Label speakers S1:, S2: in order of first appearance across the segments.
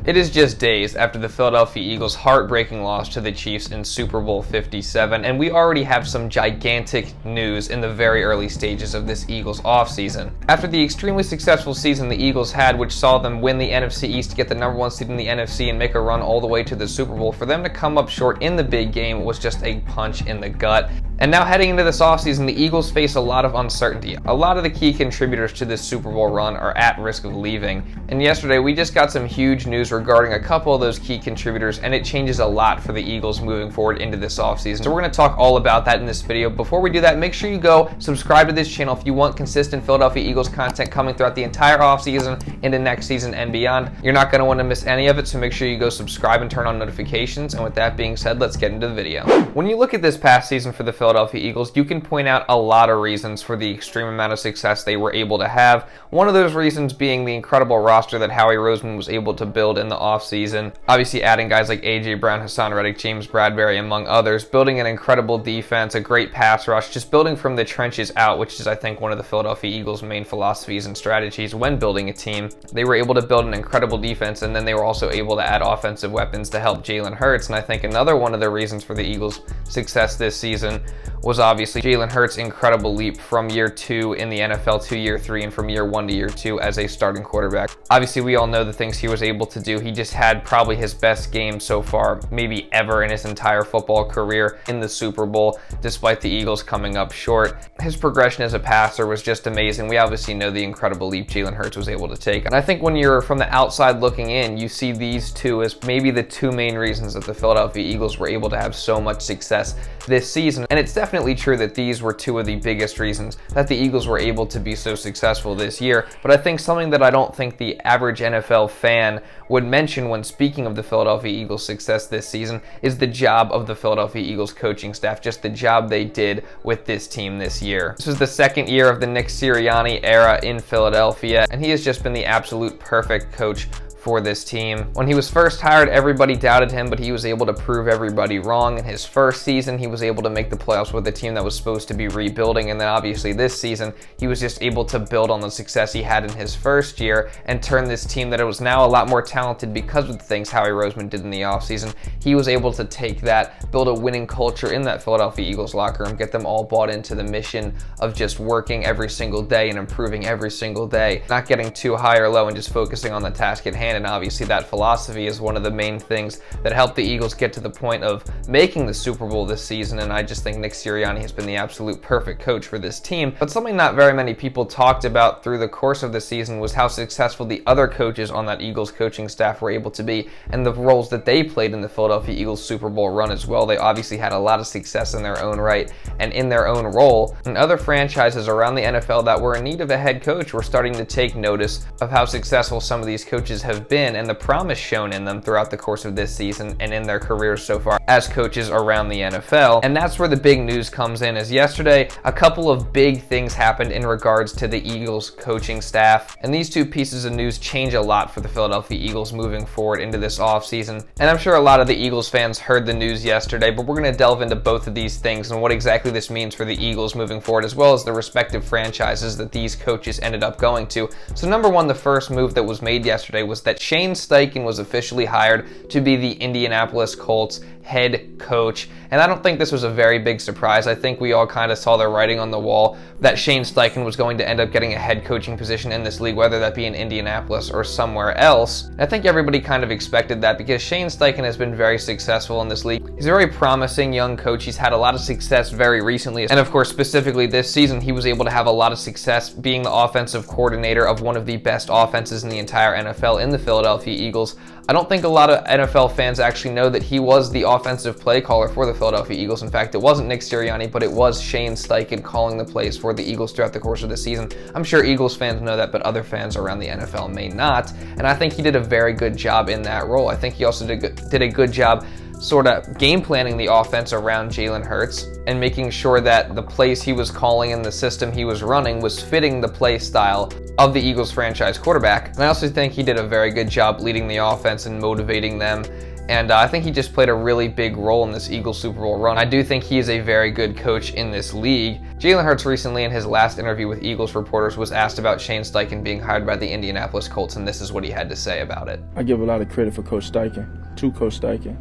S1: It is just days after the Philadelphia Eagles' heartbreaking loss to the Chiefs in Super Bowl LVII, and we already have some gigantic news in the very early stages of this Eagles offseason. After the extremely successful season the Eagles had, which saw them win the NFC East to get the #1 seed in the NFC and make a run all the way to the Super Bowl, for them to come up short in the big game was just a punch in the gut. And now heading into this offseason, the Eagles face a lot of uncertainty. A lot of the key contributors to this Super Bowl run are at risk of leaving. And yesterday, we just got some huge news regarding a couple of those key contributors, and it changes a lot for the Eagles moving forward into this offseason. So we're going to talk all about that in this video. Before we do that, make sure you go subscribe to this channel if you want consistent Philadelphia Eagles content coming throughout the entire offseason into next season and beyond. You're not going to want to miss any of it, so make sure you go subscribe and turn on notifications. And with that being said, let's get into the video. When you look at this past season for the Philadelphia Eagles, you can point out a lot of reasons for the extreme amount of success they were able to have. One of those reasons being the incredible roster that Howie Roseman was able to build in the offseason. Obviously adding guys like A.J. Brown, Haason Reddick, James Bradberry, among others. Building an incredible defense, a great pass rush, just building from the trenches out, which is, I think, one of the Philadelphia Eagles' main philosophies and strategies when building a team. They were able to build an incredible defense, and then they were also able to add offensive weapons to help Jalen Hurts. And I think another one of the reasons for the Eagles' success this season was obviously Jalen Hurts' incredible leap from year 2 in the NFL to year 3 and from year 1 to year 2 as a starting quarterback. Obviously, we all know the things he was able to do. He just had probably his best game so far, maybe ever in his entire football career in the Super Bowl, despite the Eagles coming up short. His progression as a passer was just amazing. We obviously know the incredible leap Jalen Hurts was able to take. And I think when you're from the outside looking in, you see these two as maybe the two main reasons that the Philadelphia Eagles were able to have so much success this season. And it's definitely true that these were two of the biggest reasons that the Eagles were able to be so successful this year. But I think something that I don't think the average NFL fan would mention when speaking of the Philadelphia Eagles' success this season is the job of the Philadelphia Eagles coaching staff, just the job they did with this team this year. This was the second year of the Nick Sirianni era in Philadelphia, and he has just been the absolute perfect coach for this team. When he was first hired, everybody doubted him, but he was able to prove everybody wrong. In his first season, he was able to make the playoffs with a team that was supposed to be rebuilding, and then obviously this season, he was just able to build on the success he had in his first year and turn this team that it was now a lot more talented because of the things Howie Roseman did in the offseason. He was able to take that, build a winning culture in that Philadelphia Eagles locker room, get them all bought into the mission of just working every single day and improving every single day, not getting too high or low and just focusing on the task at hand. And obviously that philosophy is one of the main things that helped the Eagles get to the point of making the Super Bowl this season, and I just think Nick Sirianni has been the absolute perfect coach for this team. But something not very many people talked about through the course of the season was how successful the other coaches on that Eagles coaching staff were able to be and the roles that they played in the Philadelphia Eagles Super Bowl run as well. They obviously had a lot of success in their own right and in their own role, and other franchises around the NFL that were in need of a head coach were starting to take notice of how successful some of these coaches have been and the promise shown in them throughout the course of this season and in their careers so far as coaches around the NFL. And that's where the big news comes in, as yesterday a couple of big things happened in regards to the Eagles coaching staff, and these two pieces of news change a lot for the Philadelphia Eagles moving forward into this offseason. And I'm sure a lot of the Eagles fans heard the news yesterday, but we're going to delve into both of these things and what exactly this means for the Eagles moving forward, as well as the respective franchises that these coaches ended up going to. So number one, the first move that was made yesterday was that Shane Steichen was officially hired to be the Indianapolis Colts head coach. And I don't think this was a very big surprise. I think we all kind of saw the writing on the wall that Shane Steichen was going to end up getting a head coaching position in this league, whether that be in Indianapolis or somewhere else. And I think everybody kind of expected that because Shane Steichen has been very successful in this league. He's a very promising young coach. He's had a lot of success very recently. And of course, specifically this season, he was able to have a lot of success being the offensive coordinator of one of the best offenses in the entire NFL in the Philadelphia Eagles. I don't think a lot of NFL fans actually know that he was the offensive play caller for the Philadelphia Eagles. In fact, it wasn't Nick Sirianni, but it was Shane Steichen calling the plays for the Eagles throughout the course of the season. I'm sure Eagles fans know that, but other fans around the NFL may not. And I think he did a very good job in that role. I think he also did a good job sort of game planning the offense around Jalen Hurts and making sure that the plays he was calling and the system he was running was fitting the play style of the Eagles franchise quarterback. And I also think he did a very good job leading the offense and motivating them. And I think he just played a really big role in this Eagles Super Bowl run. I do think he is a very good coach in this league. Jalen Hurts recently in his last interview with Eagles reporters was asked about Shane Steichen being hired by the Indianapolis Colts, and this is what he had to say about it.
S2: I give a lot of credit to Coach Steichen,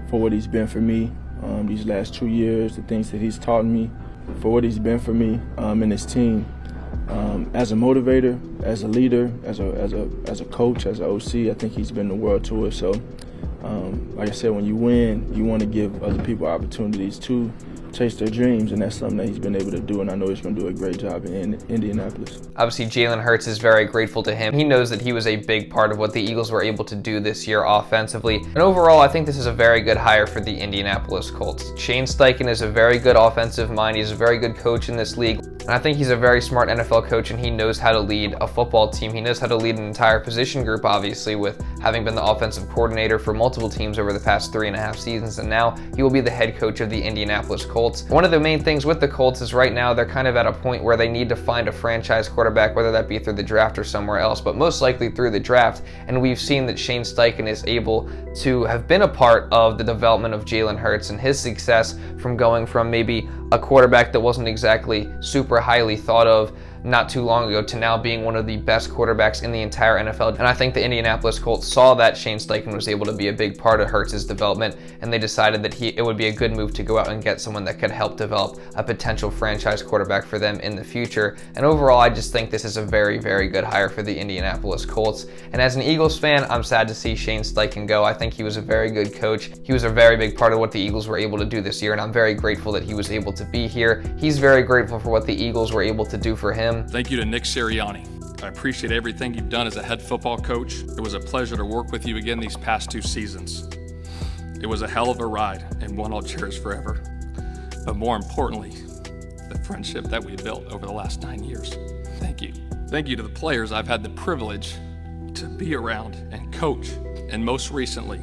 S2: for what he's been for me these last 2 years, the things that he's taught me, for what he's been for me and his team. As a motivator, as a leader, as a coach, as an OC, I think he's been the world to us. So, like I said, when you win, you want to give other people opportunities to chase their dreams, and that's something that he's been able to do, and I know he's going to do a great job in Indianapolis.
S1: Obviously, Jalen Hurts is very grateful to him. He knows that he was a big part of what the Eagles were able to do this year offensively, and overall, I think this is a very good hire for the Indianapolis Colts. Shane Steichen is a very good offensive mind. He's a very good coach in this league, and I think he's a very smart NFL coach, and he knows how to lead a football team. He knows how to lead an entire position group, obviously, with having been the offensive coordinator for multiple teams over the past 3.5 seasons, and now he will be the head coach of the Indianapolis Colts. One of the main things with the Colts is right now they're kind of at a point where they need to find a franchise quarterback, whether that be through the draft or somewhere else, but most likely through the draft, and we've seen that Shane Steichen is able to have been a part of the development of Jalen Hurts and his success from going from maybe a quarterback that wasn't exactly super highly thought of not too long ago to now being one of the best quarterbacks in the entire NFL. And I think the Indianapolis Colts saw that Shane Steichen was able to be a big part of Hurts' development, and they decided that it would be a good move to go out and get someone that could help develop a potential franchise quarterback for them in the future. And overall, I just think this is a very, very good hire for the Indianapolis Colts. And as an Eagles fan, I'm sad to see Shane Steichen go. I think he was a very good coach. He was a very big part of what the Eagles were able to do this year, and I'm very grateful that he was able to be here. He's very grateful for what the Eagles were able to do for him.
S3: Thank you to Nick Sirianni. I appreciate everything you've done as a head football coach. It was a pleasure to work with you again these past 2 seasons. It was a hell of a ride and one I'll cherish forever. But more importantly, the friendship that we built over the last 9 years. Thank you. Thank you to the players I've had the privilege to be around and coach. And most recently,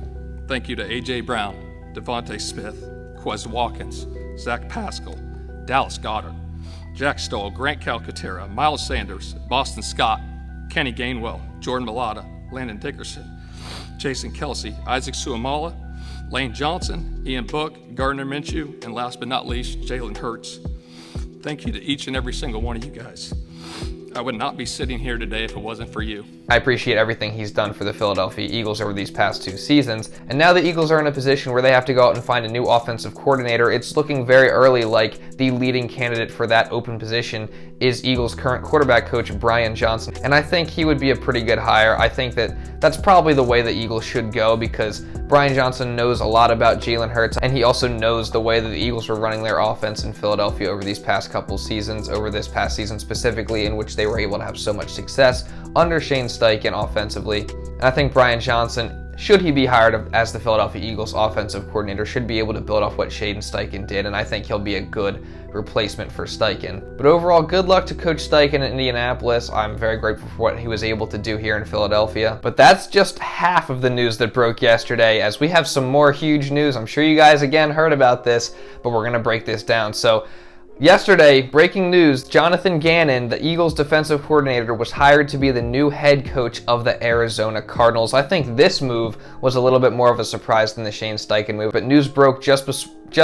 S3: thank you to A.J. Brown, Devonta Smith, Quez Watkins, Zach Pascal, Dallas Goedert, Jack Stoll, Grant Calcaterra, Miles Sanders, Boston Scott, Kenny Gainwell, Jordan Mailata, Landon Dickerson, Jason Kelce, Isaac Suamala, Lane Johnson, Ian Book, Gardner Minshew, and last but not least, Jalen Hurts. Thank you to each and every single one of you guys. I would not be sitting here today if it wasn't for you.
S1: I appreciate everything he's done for the Philadelphia Eagles over these past 2 seasons, and now the Eagles are in a position where they have to go out and find a new offensive coordinator. It's looking very early like the leading candidate for that open position is Eagles' current quarterback coach, Brian Johnson, and I think he would be a pretty good hire. I think that that's probably the way the Eagles should go because Brian Johnson knows a lot about Jalen Hurts, and he also knows the way that the Eagles were running their offense in Philadelphia over these past couple seasons, over this past season specifically, in which they were able to have so much success under Shane Steichen offensively. And I think Brian Johnson, should he be hired as the Philadelphia Eagles offensive coordinator, should be able to build off what Shane Steichen did, and I think he'll be a good replacement for Steichen. But overall, good luck to Coach Steichen in Indianapolis. I'm very grateful for what he was able to do here in Philadelphia. But that's just half of the news that broke yesterday, as we have some more huge news. I'm sure you guys again heard about this, but we're going to break this down. So yesterday, breaking news, Jonathan Gannon, the Eagles defensive coordinator, was hired to be the new head coach of the Arizona Cardinals. I think this move was a little bit more of a surprise than the Shane Steichen move, but news broke just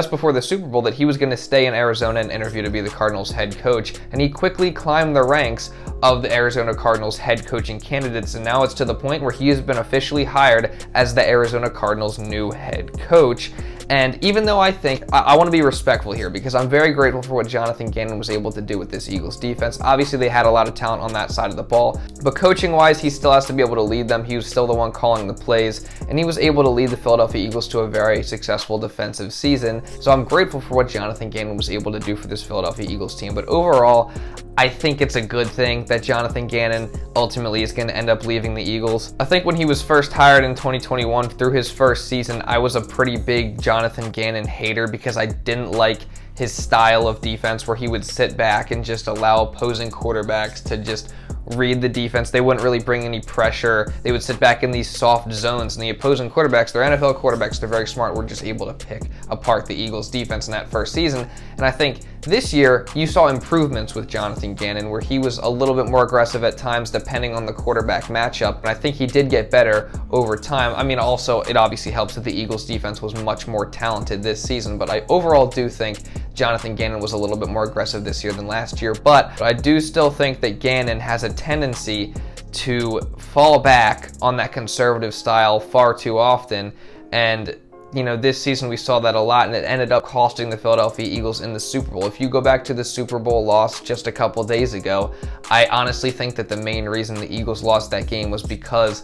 S1: before the Super Bowl that he was going to stay in Arizona and interview to be the Cardinals head coach, and he quickly climbed the ranks of the Arizona Cardinals head coaching candidates, and now it's to the point where he has been officially hired as the Arizona Cardinals new head coach. And even though I think, I want to be respectful here because I'm very grateful for what Jonathan Gannon was able to do with this Eagles defense. Obviously, they had a lot of talent on that side of the ball, but coaching-wise, he still has to be able to lead them. He was still the one calling the plays, and he was able to lead the Philadelphia Eagles to a very successful defensive season. So I'm grateful for what Jonathan Gannon was able to do for this Philadelphia Eagles team. But overall, I think it's a good thing that Jonathan Gannon ultimately is going to end up leaving the Eagles. I think when he was first hired in 2021, through his first season, I was a pretty big Jonathan Gannon hater because I didn't like his style of defense where he would sit back and just allow opposing quarterbacks to just read the defense. They wouldn't really bring any pressure. They would sit back in these soft zones, and the opposing quarterbacks, they're NFL quarterbacks, they're very smart, were just able to pick apart the Eagles defense in that first season. And I think this year you saw improvements with Jonathan Gannon where he was a little bit more aggressive at times depending on the quarterback matchup, and I think he did get better over time. I mean, also it obviously helps that the Eagles defense was much more talented this season, but I overall do think Jonathan Gannon was a little bit more aggressive this year than last year, but I do still think that Gannon has a tendency to fall back on that conservative style far too often. And this season we saw that a lot, and it ended up costing the Philadelphia Eagles in the Super Bowl. If you go back to the Super Bowl loss just a couple days ago, I honestly think that the main reason the Eagles lost that game was because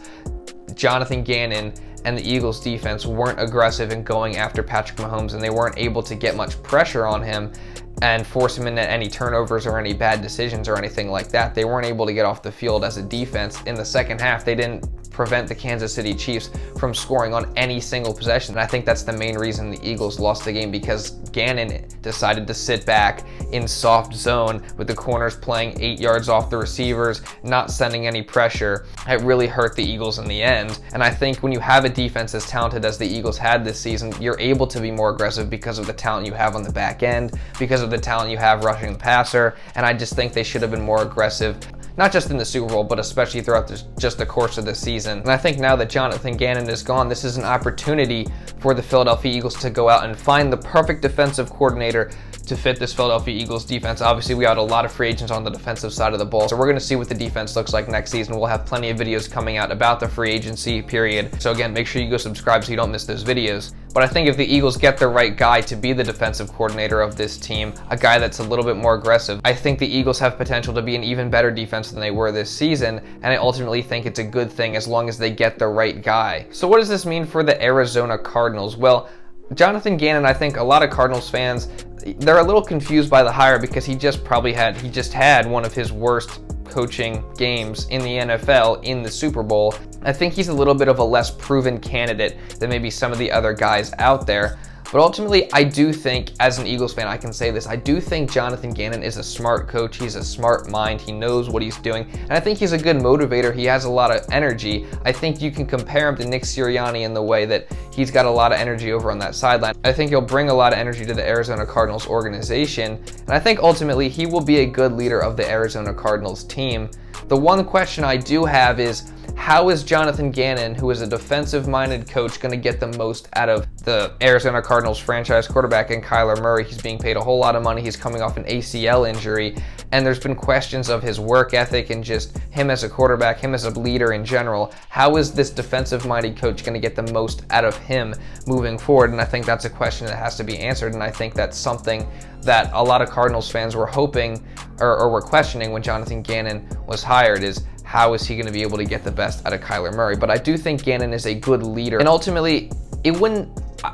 S1: Jonathan Gannon and the Eagles defense weren't aggressive in going after Patrick Mahomes, and they weren't able to get much pressure on him and force him into any turnovers or any bad decisions or anything like that. They weren't able to get off the field as a defense. In the second half, they didn't prevent the Kansas City Chiefs from scoring on any single possession. And I think that's the main reason the Eagles lost the game, because Gannon decided to sit back in soft zone with the corners playing 8 yards off the receivers, not sending any pressure. It really hurt the Eagles in the end. And I think when you have a defense as talented as the Eagles had this season, you're able to be more aggressive because of the talent you have on the back end, because of the talent you have rushing the passer. And I just think they should have been more aggressive, not just in the Super Bowl, but especially throughout just the course of the season. And I think now that Jonathan Gannon is gone, this is an opportunity for the Philadelphia Eagles to go out and find the perfect defensive coordinator to fit this Philadelphia Eagles defense. Obviously, we got a lot of free agents on the defensive side of the ball, so we're going to see what the defense looks like next season. We'll have plenty of videos coming out about the free agency period. So again, make sure you go subscribe so you don't miss those videos. But I think if the Eagles get the right guy to be the defensive coordinator of this team, a guy that's a little bit more aggressive, I think the Eagles have potential to be an even better defense than they were this season, and I ultimately think it's a good thing as long as they get the right guy. So what does this mean for the Arizona Cardinals? Well, Jonathan Gannon, I think a lot of Cardinals fans, they're a little confused by the hire because he just had one of his worst coaching games in the NFL in the Super Bowl. I think he's a little bit of a less proven candidate than maybe some of the other guys out there. But ultimately, I do think, as an Eagles fan, I can say this, I do think Jonathan Gannon is a smart coach. He's a smart mind. He knows what he's doing. And I think he's a good motivator. He has a lot of energy. I think you can compare him to Nick Sirianni in the way that he's got a lot of energy over on that sideline. I think he'll bring a lot of energy to the Arizona Cardinals organization. And I think ultimately he will be a good leader of the Arizona Cardinals team. The one question I do have is, how is Jonathan Gannon, who is a defensive-minded coach, going to get the most out of the Arizona Cardinals franchise quarterback in Kyler Murray? He's being paid a whole lot of money. He's coming off an ACL injury, and there's been questions of his work ethic and just him as a quarterback, him as a leader in general. How is this defensive-minded coach going to get the most out of him moving forward? And I think that's a question that has to be answered, and I think that's something that a lot of Cardinals fans were hoping or were questioning when Jonathan Gannon was hired, is how is he going to be able to get the best out of Kyler Murray? But I do think Gannon is a good leader. And ultimately,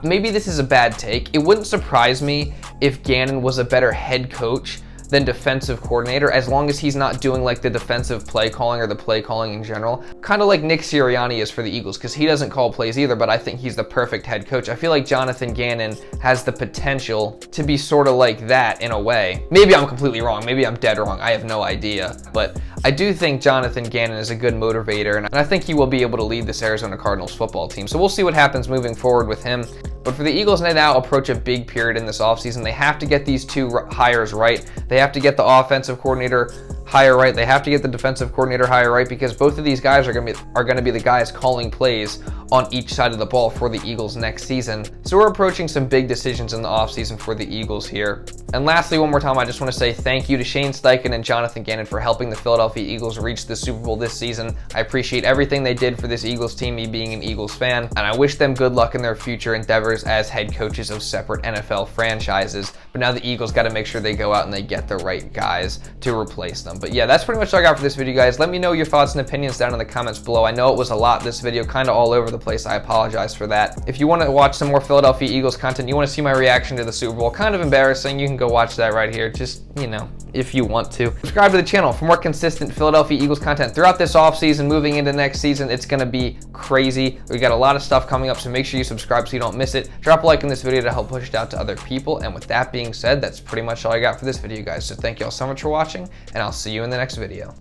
S1: maybe this is a bad take, it wouldn't surprise me if Gannon was a better head coach than defensive coordinator, as long as he's not doing like the defensive play calling or the play calling in general. Kind of like Nick Sirianni is for the Eagles, because he doesn't call plays either, but I think he's the perfect head coach. I feel like Jonathan Gannon has the potential to be sort of like that in a way. Maybe I'm completely wrong. Maybe I'm dead wrong. I have no idea. But I do think Jonathan Gannon is a good motivator, and I think he will be able to lead this Arizona Cardinals football team. So we'll see what happens moving forward with him. But for the Eagles, they now approach a big period in this offseason. They have to get these two hires right. They have to get the offensive coordinator hire right. They have to get the defensive coordinator hire right, because both of these guys are going to be the guys calling plays on each side of the ball for the Eagles next season. So we're approaching some big decisions in the offseason for the Eagles here. And lastly, one more time, I just want to say thank you to Shane Steichen and Jonathan Gannon for helping the Philadelphia Eagles reach the Super Bowl this season. I appreciate everything they did for this Eagles team, me being an Eagles fan, and I wish them good luck in their future endeavors as head coaches of separate NFL franchises. But now the Eagles got to make sure they go out and they get the right guys to replace them. But yeah, that's pretty much all I got for this video, guys. Let me know your thoughts and opinions down in the comments below. I know it was a lot, this video, kind of all over the place. I apologize for that. If you want to watch some more Philadelphia Eagles content, you want to see my reaction to the Super Bowl, kind of embarrassing, you can go watch that right here. Just, if you want to. Subscribe to the channel for more consistent Philadelphia Eagles content throughout this offseason, moving into next season. It's going to be crazy. We got a lot of stuff coming up, so make sure you subscribe so you don't miss it. Drop a like in this video to help push it out to other people. And with that being said, that's pretty much all I got for this video, guys. So thank you all so much for watching, and I'll see you in the next video.